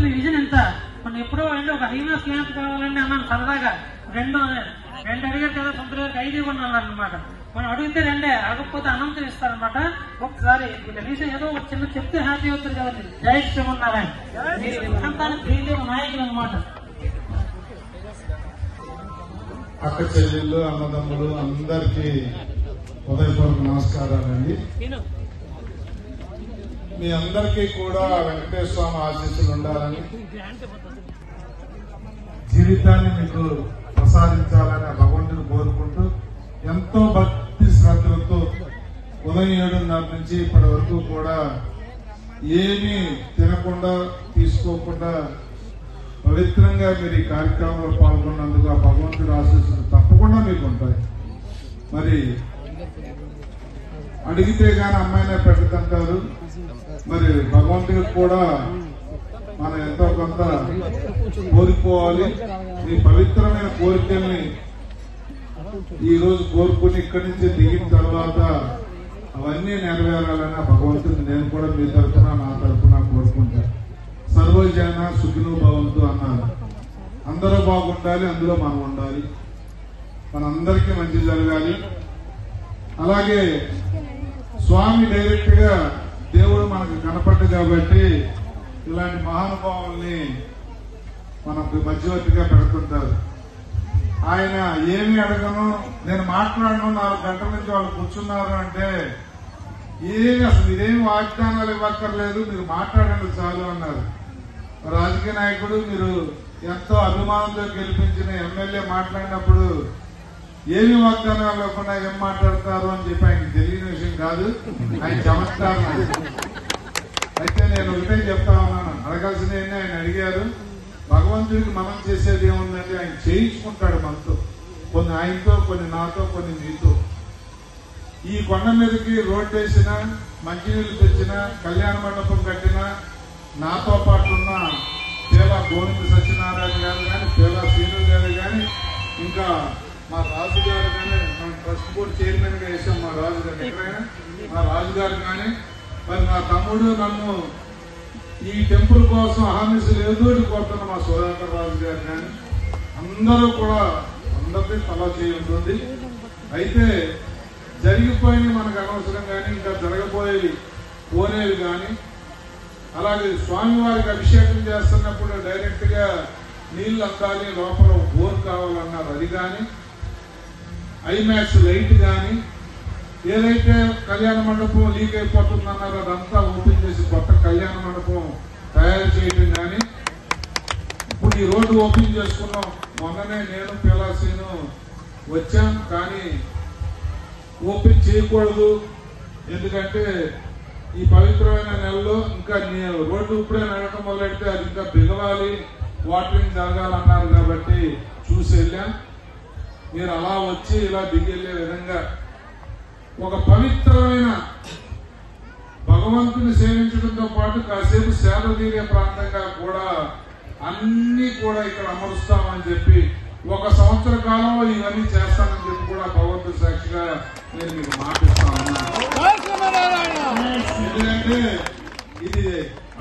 మీ vision ఎంత? మనం ఎప్పుడో వెళ్ళి ఒక హైమాస్ క్యాంప్ కావాలండి అన్నాను సరదాగా, రెండు అడిగారు కదా, సొంత గారికి 5 ఇవ్వండి అన్నారు అనమాట. మనం అడిగితే 2, అడగకపోతే అనంతం ఇస్తారనమాట. ఒకసారి కనీసం ఏదో ఒక చిన్న చెప్తే హ్యాపీ అవుతారు కదా. జై శ్రీమన్నారాయణ. మీరు ప్రాంతానికి ప్రియదేవ నాయకులు అనమాట. అక్క చెల్లెళ్ళు, అన్నదమ్ములు అందరికీ హృదయపూర్వక నమస్కారాలండి. మీ అందరికీ కూడా వెంకటేశ్వర స్వామి ఆశీస్సులు ఉండాలని, జీవితాన్ని మీకు ప్రసాదించాలని భగవంతుని కోరుకుంటూ ఎంతో భక్తి శ్రద్ధలతో ఉదయం 7:30 నుంచి ఇప్పటి వరకు కూడా ఏమీ తినకుండా తీసుకోకుండా పవిత్రంగా మీరు ఈ కార్యక్రమంలో పాల్గొన్నందుకు ఆ భగవంతుడి ఆశీస్సులు తప్పకుండా మీకు ఉంటాయి. మరి అడిగితే గాని అమ్మాయినే పెట్టదంటారు. మరి భగవంతుడికి కూడా మనం ఎంతో కొంత కోరుకోవాలి. ఈ పవిత్రమైన కోరికల్ని ఈ రోజు కోరుకుని ఇక్కడి నుంచి దిగిన తర్వాత అవన్నీ నెరవేరాలని భగవంతుడిని నేను కూడా మీ తరఫున నా తరఫున కోరుకుంటాను. సర్వజన సుఖినో భవంతు అన్నారు. అందరూ బాగుండాలి, అందులో మనం ఉండాలి, మనందరికీ మంచి జరగాలి. అలాగే స్వామి డైరెక్ట్ గా దేవుడు మనకు కనపడ్డు కాబట్టి ఇలాంటి మహానుభావుల్ని మనకు మధ్యవర్తిగా పెడుతుంటారు. ఆయన ఏమి అడగను, నేను మాట్లాడను, 4 గంటల నుంచి వాళ్ళు కూర్చున్నారు అంటే అసలు ఇదేం వాగ్దానాలు ఇవ్వక్కర్లేదు, మీరు మాట్లాడండి చాలు అన్నారు. రాజకీయ నాయకుడు, మీరు ఎంతో అభిమానంతో గెలిపించిన ఎమ్మెల్యే మాట్లాడినప్పుడు ఏమి వాగ్దానాలు లేకుండా ఏం మాట్లాడతారు అని చెప్పి ఆయనకి తెలియని విషయం కాదు, ఆయన చమత్కారం. అయితే నేను ఒకటే చెప్తా ఉన్నాను, అడగాల్సినవి ఆయన అడిగారు. భగవంతుడికి మనం చేసేది ఏముందంటే ఆయన చేయించుకుంటాడు మనతో, కొన్ని ఆయనతో, కొన్ని నాతో, కొన్ని మీతో. ఈ కొండ మీదకి రోడ్డు వేసినా, మంచినీళ్లు తెచ్చినా, కళ్యాణ మండపం కట్టినా, నాతో పాటు ఉన్న పేలా గోవింద సత్యనారాయణ గారు కానీ, పేలా శ్రీను గారు కానీ, ఇంకా మా రాజు గారు కానీ, మన ట్రస్ట్ బోర్డు చైర్మన్ గా వేసాం మా రాజు గారు, ఎక్కడైనా మా రాజు గారు కానీ, మరి నా తమ్ముడు నన్ను ఈ టెంపుల్ కోసం అహర్నిశలు ఎదురు కోరుతున్న మా సుధాకర్ రాజు గారు కానీ, అందరూ కూడా అందరికీ తలా చేయి ఉంటుంది. అయితే జరిగిపోయినవి మనకు అనవసరం కానీ, ఇంకా జరగబోయేవి పోనేవి కానీ, అలాగే స్వామివారికి అభిషేకం చేస్తున్నప్పుడు డైరెక్ట్ గా నీళ్లు అందాలి, లోపల బోర్ కావాలన్నారు, అది కానీ, ఐమాక్స్ లైట్ కానీ, ఏదైతే కళ్యాణ మండపం లీక్ అయిపోతుందన్నారో అదంతా ఓపెన్ చేసి కొత్త కళ్యాణ మండపం తయారు చేయడం కానీ, ఇప్పుడు ఈ రోడ్డు ఓపెన్ చేసుకున్నాం. మొన్ననే నేను పిలాసీను వచ్చాం, కానీ ఓపెన్ చేయకూడదు, ఎందుకంటే ఈ పవిత్రమైన నెలలో ఇంకా రోడ్డు ఇప్పుడే నడవడం మొదలెడితే అది ఇంకా బిగవాలి, వాటరింగ్ జరగాలన్నారు కాబట్టి చూసి వెళ్ళాం. మీరు అలా వచ్చి ఇలా దిగెళ్లే విధంగా ఒక పవిత్రమైన భగవంతుని సేవించడంతో పాటు కాసేపు సేవ తీరే ప్రాంతంగా కూడా అన్ని కూడా ఇక్కడ అమరుస్తామని చెప్పి 1 సంవత్సర కాలంలో ఇవన్నీ చేస్తానని చెప్పి కూడా భగవంతుడి సాక్షిగా నేను మీకు మాటిస్తా ఉన్నాను. ఎందుకంటే ఇది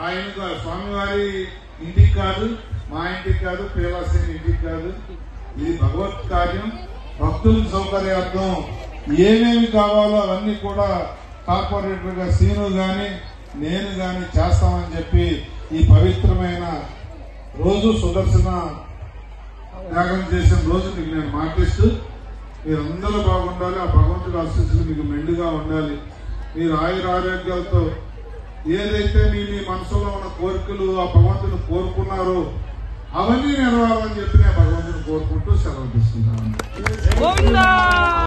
ఆయన స్వామివారి ఇంటికి కాదు, మా ఇంటికి కాదు, పేలాసేని ఇంటికి కాదు, ఇది భగవత్ కార్యం. భక్తుల సౌకర్యార్థం ఏమేమి కావాలో అవన్నీ కూడా కార్పొరేటర్ గా సీను గాని నేను గాని చేస్తామని చెప్పి ఈ పవిత్రమైన రోజు సుదర్శన త్యాగం చేసిన రోజు మీకు నేను మాటిస్తూ, మీరందరూ బాగుండాలి, ఆ భగవంతుడి ఆశీస్సులు మీకు మెండుగా ఉండాలి. మీరు ఆయుర ఆరోగ్యాలతో ఏదైతే మీ మనసులో ఉన్న కోరికలు ఆ భగవంతుని కోరుకున్నారో అవన్నీ నెరవేరాలని చెప్పి నేను భగవంతుని కోరుకుంటూ సెలవు తీసుకుంటాను.